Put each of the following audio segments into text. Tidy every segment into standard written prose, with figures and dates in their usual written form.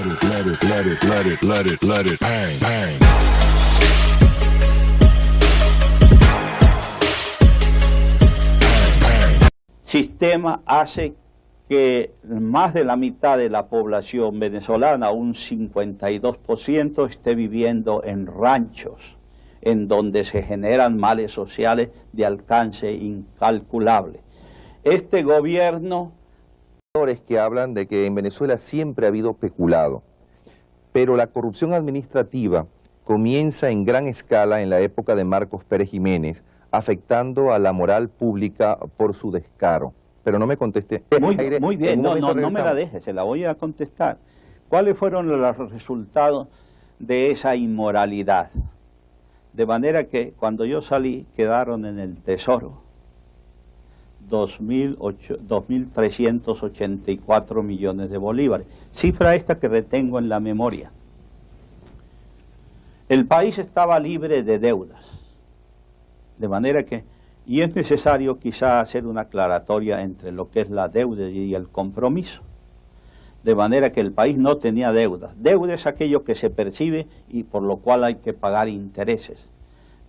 Let it bang, bang. Sistema hace que más de la mitad de la población venezolana, un 52%, esté viviendo en ranchos, en donde se generan males sociales de alcance incalculable. Este gobierno... que hablan de que en Venezuela siempre ha habido peculado, pero la corrupción administrativa comienza en gran escala en la época de Marcos Pérez Jiménez, afectando a la moral pública por su descaro. Pero no me conteste. Muy bien, no me la deje, se la voy a contestar. ¿Cuáles fueron los resultados de esa inmoralidad? De manera que cuando yo salí quedaron en el Tesoro 2.384 millones de bolívares, cifra esta que retengo en la memoria. El país estaba libre de deudas, de manera que, y es necesario quizá hacer una aclaratoria entre lo que es la deuda y el compromiso, de manera que el país no tenía deudas. Deuda es aquello que se percibe y por lo cual hay que pagar intereses.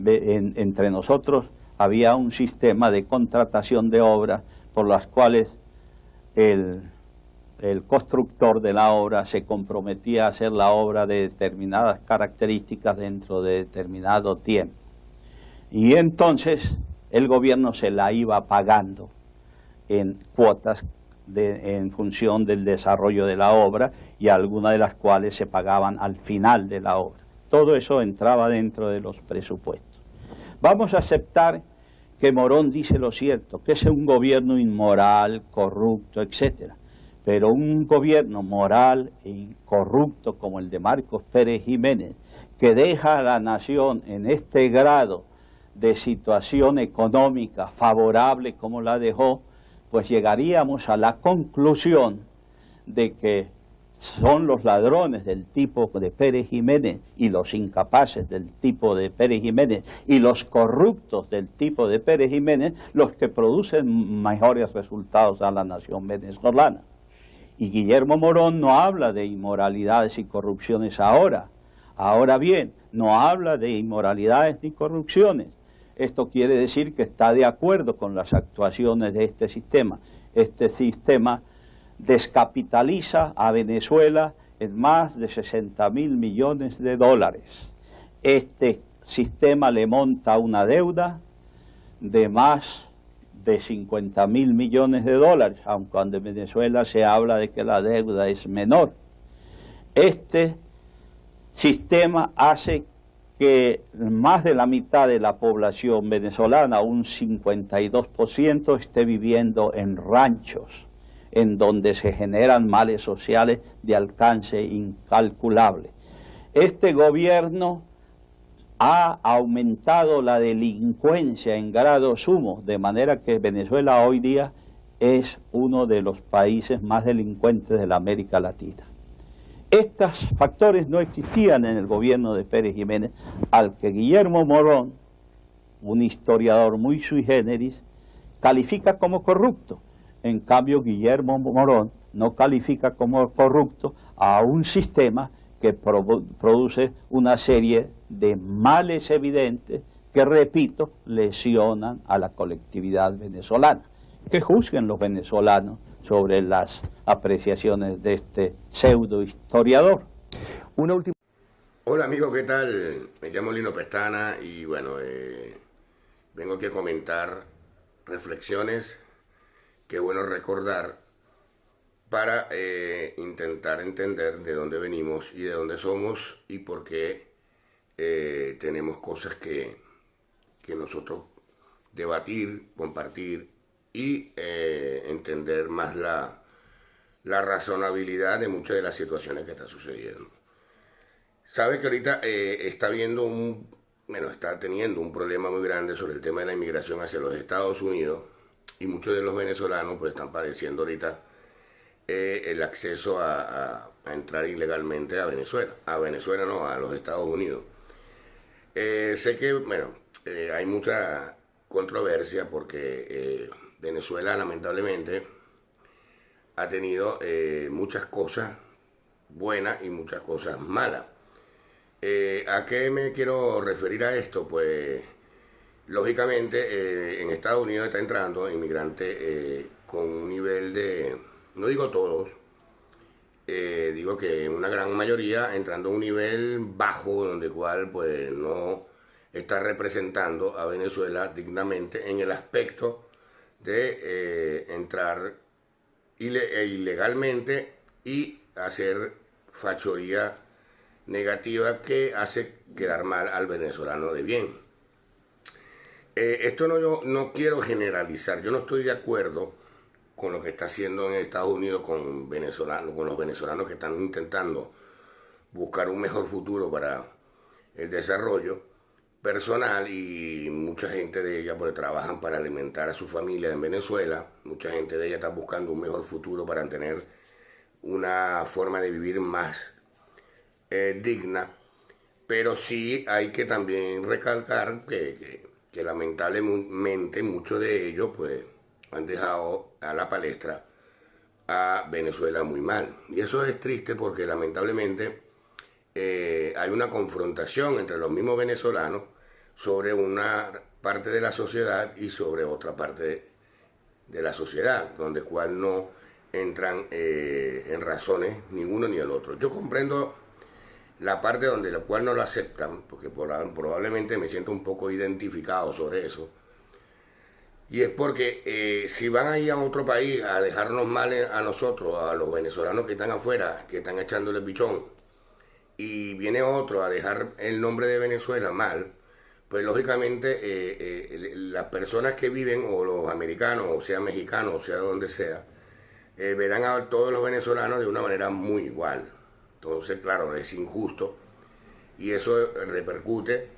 Entre nosotros había un sistema de contratación de obras por las cuales el constructor de la obra se comprometía a hacer la obra de determinadas características dentro de determinado tiempo. Y entonces el gobierno se la iba pagando en cuotas en función del desarrollo de la obra, y algunas de las cuales se pagaban al final de la obra. Todo eso entraba dentro de los presupuestos. Vamos a aceptar que Morón dice lo cierto, que es un gobierno inmoral, corrupto, etcétera. Pero un gobierno moral e corrupto como el de Marcos Pérez Jiménez, que deja a la nación en este grado de situación económica favorable como la dejó, pues llegaríamos a la conclusión de que son los ladrones del tipo de Pérez Jiménez y los incapaces del tipo de Pérez Jiménez y los corruptos del tipo de Pérez Jiménez los que producen mejores resultados a la nación venezolana. Y Guillermo Morón no habla de inmoralidades y corrupciones ahora. Ahora bien, no habla de inmoralidades ni corrupciones. Esto quiere decir que está de acuerdo con las actuaciones de este sistema. Este sistema descapitaliza a Venezuela en más de 60.000 millones de dólares. Este sistema le monta una deuda de más de 50.000 millones de dólares, aunque cuando en Venezuela se habla de que la deuda es menor. Este sistema hace que más de la mitad de la población venezolana, un 52%, esté viviendo en ranchos, en donde se generan males sociales de alcance incalculable. Este gobierno ha aumentado la delincuencia en grado sumo, de manera que Venezuela hoy día es uno de los países más delincuentes de la América Latina. Estos factores no existían en el gobierno de Pérez Jiménez, al que Guillermo Morón, un historiador muy sui generis, califica como corrupto. En cambio, Guillermo Morón no califica como corrupto a un sistema que produce una serie de males evidentes que, repito, lesionan a la colectividad venezolana. Que juzguen los venezolanos sobre las apreciaciones de este pseudo historiador. Una última... Hola amigos, ¿qué tal? Me llamo Lino Pestana y bueno, vengo aquí a comentar reflexiones que es bueno recordar para intentar entender de dónde venimos y de dónde somos y por qué tenemos cosas que nosotros debatir, compartir y entender más la razonabilidad de muchas de las situaciones que están sucediendo. Sabe que ahorita está teniendo un problema muy grande sobre el tema de la inmigración hacia los Estados Unidos, y muchos de los venezolanos pues están padeciendo ahorita el acceso a entrar ilegalmente a Venezuela. A Venezuela no, a los Estados Unidos. Sé que, hay mucha controversia porque Venezuela lamentablemente ha tenido muchas cosas buenas y muchas cosas malas. ¿A qué me quiero referir a esto? Pues lógicamente en Estados Unidos está entrando inmigrantes con un nivel de, no digo todos, digo que una gran mayoría entrando a un nivel bajo, donde cual pues no está representando a Venezuela dignamente en el aspecto de entrar ilegalmente y hacer fachoría negativa que hace quedar mal al venezolano de bien. Esto yo no quiero generalizar, yo no estoy de acuerdo con lo que está haciendo en Estados Unidos con los venezolanos que están intentando buscar un mejor futuro para el desarrollo personal, y mucha gente de ella pues trabajan para alimentar a su familia en Venezuela, mucha gente de ella está buscando un mejor futuro para tener una forma de vivir más digna, pero sí hay que también recalcar que lamentablemente muchos de ellos pues han dejado a la palestra a Venezuela muy mal, y eso es triste porque lamentablemente hay una confrontación entre los mismos venezolanos sobre una parte de la sociedad y sobre otra parte de la sociedad, donde cual no entran en razones ni uno ni el otro. Yo comprendo la parte donde la cual no lo aceptan, porque probablemente me siento un poco identificado sobre eso, y es porque si van a ir a otro país a dejarnos mal a nosotros, a los venezolanos que están afuera, que están echándole pichón, y viene otro a dejar el nombre de Venezuela mal, pues lógicamente las personas que viven, o los americanos, o sea mexicanos, o sea donde sea, verán a todos los venezolanos de una manera muy igual. Entonces, claro, es injusto, y eso repercute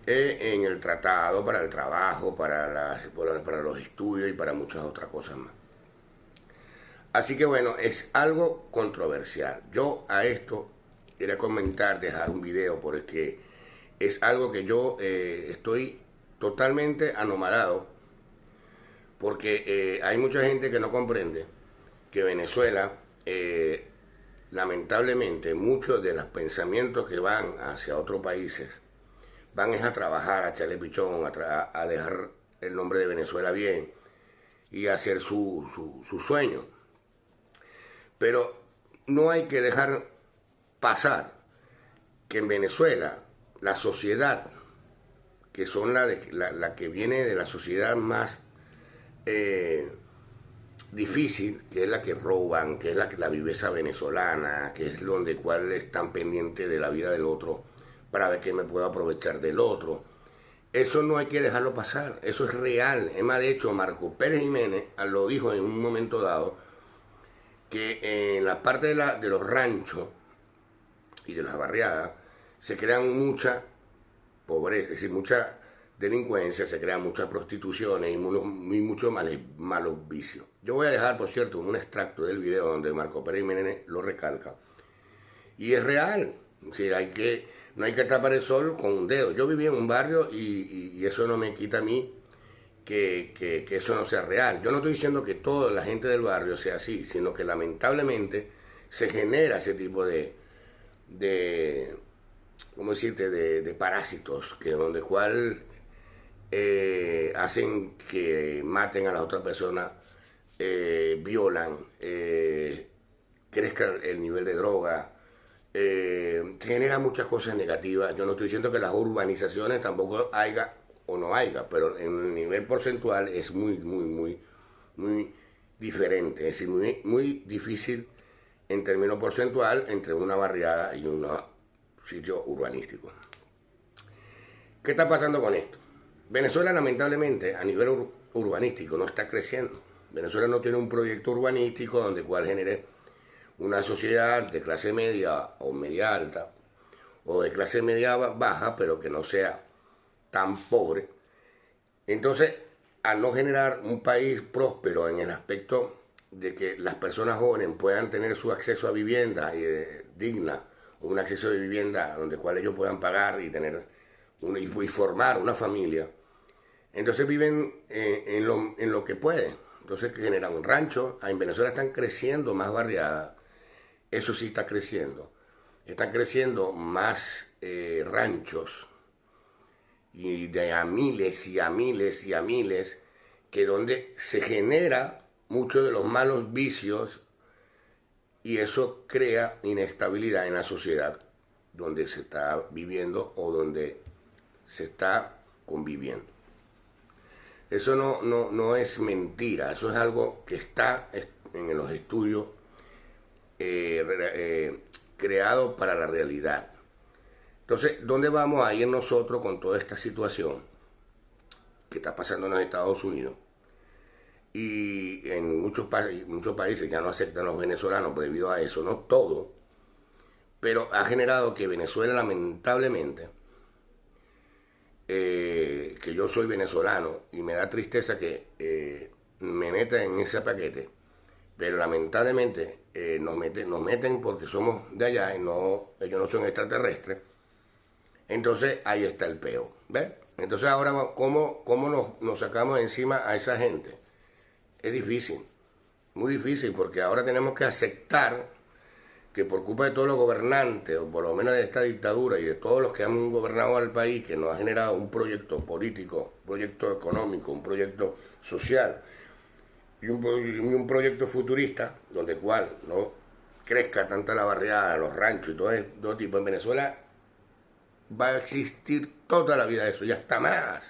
en el tratado para el trabajo, para los estudios y para muchas otras cosas más. Así que bueno, es algo controversial. Yo a esto quería comentar, dejar un video, porque es algo que yo estoy totalmente anomalado, porque hay mucha gente que no comprende que Venezuela, lamentablemente, muchos de los pensamientos que van hacia otros países van es a trabajar, a echarle pichón, a dejar el nombre de Venezuela bien y a hacer su sueño. Pero no hay que dejar pasar que en Venezuela la sociedad, que son la que viene de la sociedad más difícil, que es la que roban, que es la viveza venezolana, que es donde cual están pendientes de la vida del otro para ver que me puedo aprovechar del otro. Eso no hay que dejarlo pasar, eso es real. Es más, de hecho, Marco Pérez Jiménez lo dijo en un momento dado, que en la parte de los ranchos y de las barriadas se crean mucha pobreza, es decir, mucha delincuencia, se crean muchas prostituciones y muchos malos vicios. Yo voy a dejar, por cierto, un extracto del video donde Marco Pérez Jiménez lo recalca. Y es real, es decir, no hay que tapar el sol con un dedo. Yo viví en un barrio y eso no me quita a mí que eso no sea real. Yo no estoy diciendo que toda la gente del barrio sea así, sino que lamentablemente se genera ese tipo de ¿cómo decirte?, de parásitos, que donde cual hacen que maten a la otra persona, violan, crezca el nivel de droga, genera muchas cosas negativas. Yo no estoy diciendo que las urbanizaciones tampoco haya o no haya, pero en el nivel porcentual es muy diferente, es decir, muy difícil en términos porcentual entre una barriada y un sitio urbanístico. ¿Qué está pasando con esto? Venezuela, lamentablemente, a nivel urbanístico no está creciendo. Venezuela no tiene un proyecto urbanístico donde cual genere una sociedad de clase media o media alta, o de clase media baja, pero que no sea tan pobre. Entonces, al no generar un país próspero en el aspecto de que las personas jóvenes puedan tener su acceso a vivienda digna, o un acceso de vivienda donde cual ellos puedan pagar y tener y formar una familia, entonces viven en lo que pueden. Entonces generan un rancho. En Venezuela están creciendo más barriadas, eso sí está creciendo. Están creciendo más ranchos, y de a miles y a miles y a miles, que donde se genera muchos de los malos vicios, y eso crea inestabilidad en la sociedad donde se está viviendo o donde se está conviviendo. Eso no es mentira, eso es algo que está en los estudios creados para la realidad. Entonces, ¿dónde vamos a ir nosotros con toda esta situación que está pasando en los Estados Unidos? Y en muchos países ya no aceptan a los venezolanos pues, debido a eso, no todo, pero ha generado que Venezuela, lamentablemente, que yo soy venezolano y me da tristeza que me metan en ese paquete, pero lamentablemente nos meten porque somos de allá y ellos no son extraterrestres. Entonces ahí está el peo, ¿ves? Entonces ahora, ¿cómo nos sacamos encima a esa gente? Es difícil, muy difícil, porque ahora tenemos que aceptar que por culpa de todos los gobernantes, o por lo menos de esta dictadura y de todos los que han gobernado al país, que nos ha generado un proyecto político, un proyecto económico, un proyecto social y un proyecto futurista, donde cual no crezca tanta la barriada, los ranchos y todo tipo en Venezuela, va a existir toda la vida eso, y hasta más.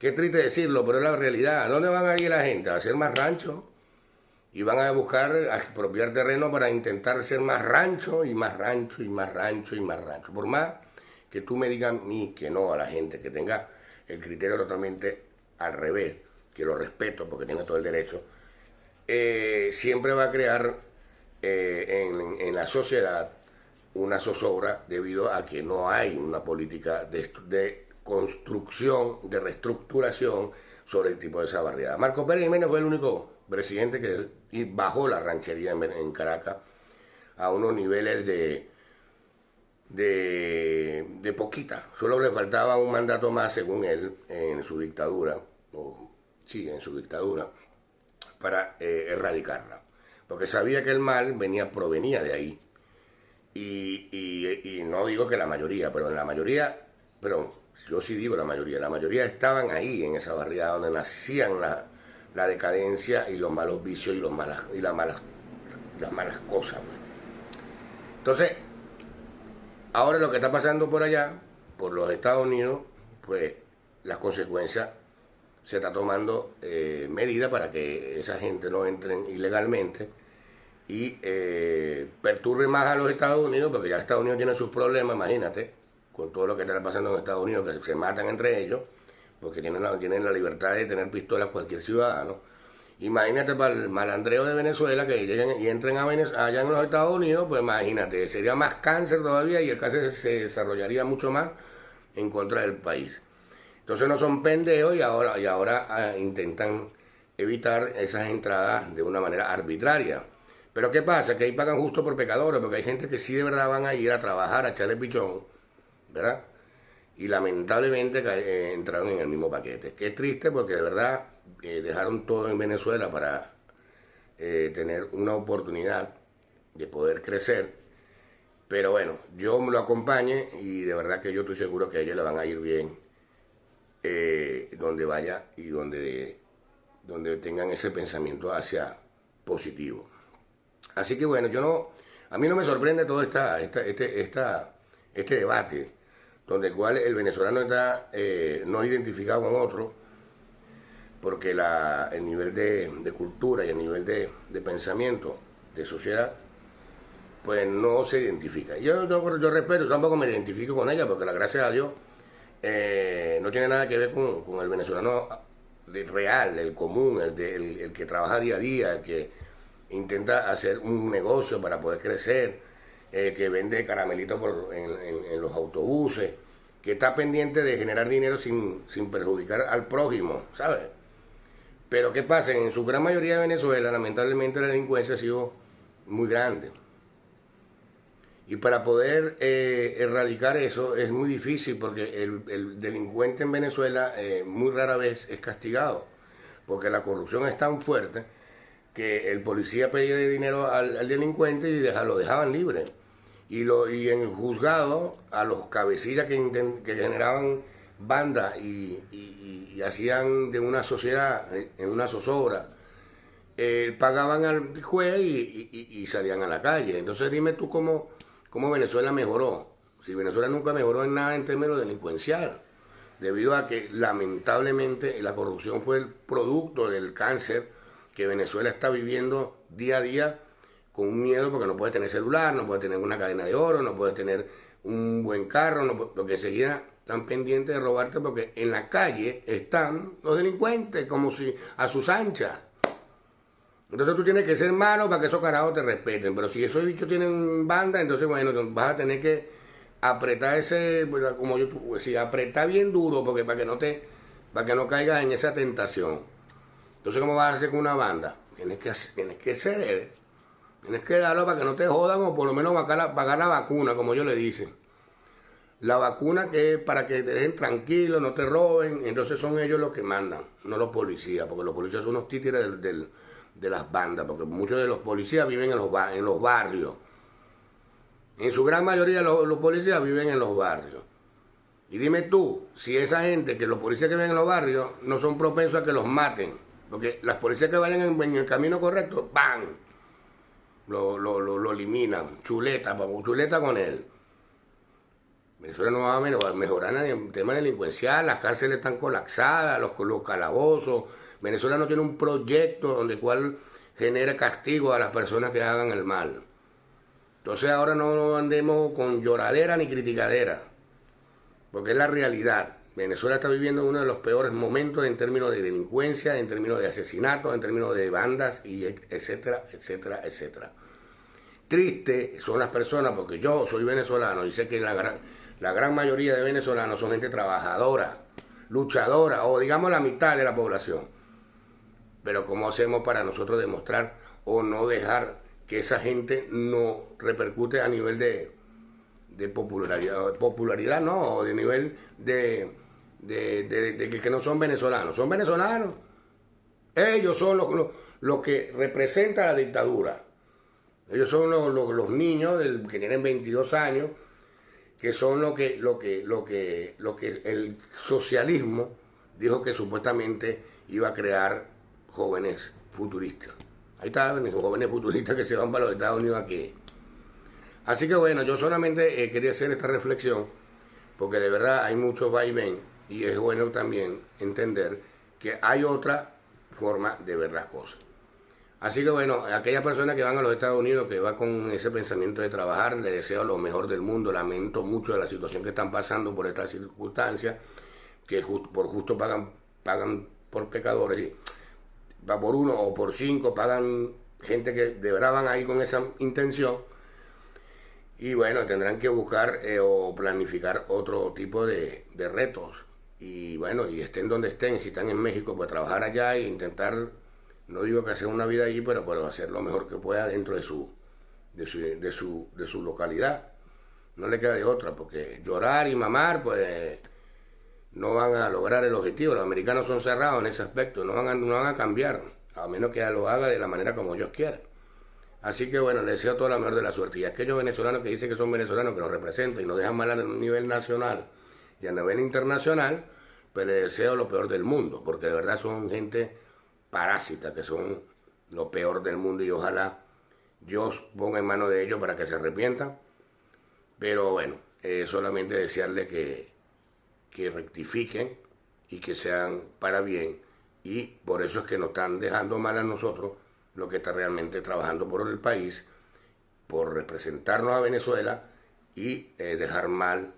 Qué triste decirlo, pero es la realidad. ¿Dónde van a ir la gente? ¿A hacer más ranchos? Y van a buscar expropiar terreno para intentar hacer más rancho y más rancho y más rancho y más rancho. Por más que tú me digas a mí que no, a la gente que tenga el criterio totalmente al revés, que lo respeto porque tiene todo el derecho, siempre va a crear en la sociedad una zozobra debido a que no hay una política de construcción, de reestructuración sobre el tipo de esa barriada. Marcos Pérez Jiménez fue el único presidente que bajó la ranchería en Caracas a unos niveles de poquita. Solo le faltaba un mandato más, según él, en su dictadura, en su dictadura, para erradicarla. Porque sabía que el mal provenía de ahí. Y no digo que la mayoría, pero en la mayoría, pero yo sí digo la mayoría estaban ahí, en esa barriada donde nacían la decadencia y los malos vicios y las malas cosas. Entonces, ahora lo que está pasando por allá, por los Estados Unidos, pues las consecuencias se está tomando medidas para que esa gente no entre ilegalmente y perturbe más a los Estados Unidos, porque ya Estados Unidos tiene sus problemas, imagínate, con todo lo que está pasando en Estados Unidos, que se matan entre ellos, porque tienen la libertad de tener pistolas cualquier ciudadano. Imagínate para el malandreo de Venezuela, que lleguen y entren allá en los Estados Unidos, pues imagínate, sería más cáncer todavía y el cáncer se desarrollaría mucho más en contra del país. Entonces no son pendejos y ahora intentan evitar esas entradas de una manera arbitraria. Pero ¿qué pasa? Que ahí pagan justo por pecadores, porque hay gente que sí de verdad van a ir a trabajar, a echarle pichón, ¿verdad? Y lamentablemente entraron en el mismo paquete. Qué triste, porque de verdad dejaron todo en Venezuela para tener una oportunidad de poder crecer. Pero bueno, yo me lo acompañe y de verdad que yo estoy seguro que a ellos le van a ir bien donde vaya y donde tengan ese pensamiento hacia positivo. Así que bueno, a mí no me sorprende todo este debate, donde el cual el venezolano está no identificado con otro, porque el nivel de cultura y el nivel de pensamiento, de sociedad, pues no se identifica. Yo respeto, tampoco me identifico con ella, porque gracias a Dios no tiene nada que ver con el venezolano real, el común, el que trabaja día a día, el que intenta hacer un negocio para poder crecer, que vende caramelitos en los autobuses, que está pendiente de generar dinero sin perjudicar al prójimo, ¿sabes? Pero ¿qué pasa? En su gran mayoría de Venezuela, lamentablemente la delincuencia ha sido muy grande. Y para poder erradicar eso es muy difícil, porque el delincuente en Venezuela muy rara vez es castigado, porque la corrupción es tan fuerte que el policía pedía dinero al delincuente y lo dejaban libre. Y en el juzgado, a los cabecillas que generaban bandas y hacían de una sociedad, en una zozobra, pagaban al juez y salían a la calle. Entonces dime tú cómo Venezuela mejoró. Si Venezuela nunca mejoró en nada en términos delincuencial, debido a que lamentablemente la corrupción fue el producto del cáncer que Venezuela está viviendo día a día, con un miedo porque no puede tener celular, no puede tener una cadena de oro, no puede tener un buen carro, porque enseguida están pendientes de robarte, porque en la calle están los delincuentes como si a sus anchas. Entonces tú tienes que ser malo para que esos carajos te respeten, pero si esos bichos tienen banda, entonces bueno, vas a tener que apretar como yo decía, apretar bien duro, porque para que no caigas en esa tentación. Entonces, ¿cómo vas a hacer con una banda? Tienes que ceder, tienes que darlo para que no te jodan, o por lo menos pagar la vacuna, como ellos le dicen. La vacuna que es para que te dejen tranquilo, no te roben. Entonces son ellos los que mandan, no los policías, porque los policías son unos títeres de las bandas, porque muchos de los policías viven en los barrios. En su gran mayoría los policías viven en los barrios. Y dime tú, si esa gente, que los policías que viven en los barrios, no son propensos a que los maten. Porque las policías que vayan en el camino correcto, ¡bam!, lo eliminan. Chuleta con él. Venezuela no va a mejorar en el tema delincuencial, las cárceles están colapsadas, los calabozos. Venezuela no tiene un proyecto donde cual genere castigo a las personas que hagan el mal. Entonces ahora no andemos con lloradera ni criticadera, porque es la realidad. Venezuela está viviendo uno de los peores momentos en términos de delincuencia, en términos de asesinatos, en términos de bandas, y etcétera, etcétera, etcétera. Triste son las personas, porque yo soy venezolano y sé que la gran mayoría de venezolanos son gente trabajadora, luchadora, o digamos la mitad de la población. Pero ¿cómo hacemos para nosotros demostrar o no dejar que esa gente no repercute a nivel de popularidad, no, o de nivel de que no son venezolanos? Son venezolanos. Ellos son los que representan la dictadura. Ellos son los niños que tienen 22 años, que son lo que el socialismo dijo que supuestamente iba a crear jóvenes futuristas. Ahí están los jóvenes futuristas que se van para los Estados Unidos aquí. Así que bueno, yo solamente quería hacer esta reflexión, porque de verdad hay mucho vaivén, y es bueno también entender que hay otra forma de ver las cosas. Así que bueno, a aquellas personas que van a los Estados Unidos, que van con ese pensamiento de trabajar, les deseo lo mejor del mundo. Lamento mucho de la situación que están pasando por estas circunstancias, que por justo pagan por pecadores, y va por 1 o por 5, pagan gente que de verdad van ahí con esa intención. Y bueno, tendrán que buscar o planificar otro tipo de retos. Y bueno, y estén donde estén, si están en México, pues trabajar allá e intentar, no digo que hacer una vida allí, pero hacer lo mejor que pueda dentro de su localidad. No le queda de otra, porque llorar y mamar, pues no van a lograr el objetivo. Los americanos son cerrados en ese aspecto, no van a cambiar, a menos que lo haga de la manera como ellos quieran. Así que bueno, les deseo toda la mejor de la suerte. Y a aquellos venezolanos que dicen que son venezolanos, que nos representan y nos dejan mal a nivel nacional y a nivel internacional, pues les deseo lo peor del mundo, porque de verdad son gente parásita, que son lo peor del mundo, y ojalá Dios ponga en manos de ellos para que se arrepientan. Pero bueno, solamente desearles que rectifiquen y que sean para bien, y por eso es que nos están dejando mal a nosotros, lo que está realmente trabajando por el país, por representarnos a Venezuela y dejar mal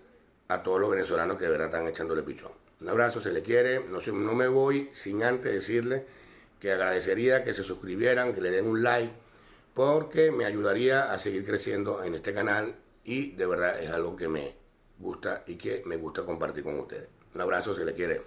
a todos los venezolanos que de verdad están echándole pichón. Un abrazo, se le quiere. No me voy sin antes decirle que agradecería que se suscribieran, que le den un like, porque me ayudaría a seguir creciendo en este canal, y de verdad es algo que me gusta y que me gusta compartir con ustedes. Un abrazo, se le quiere.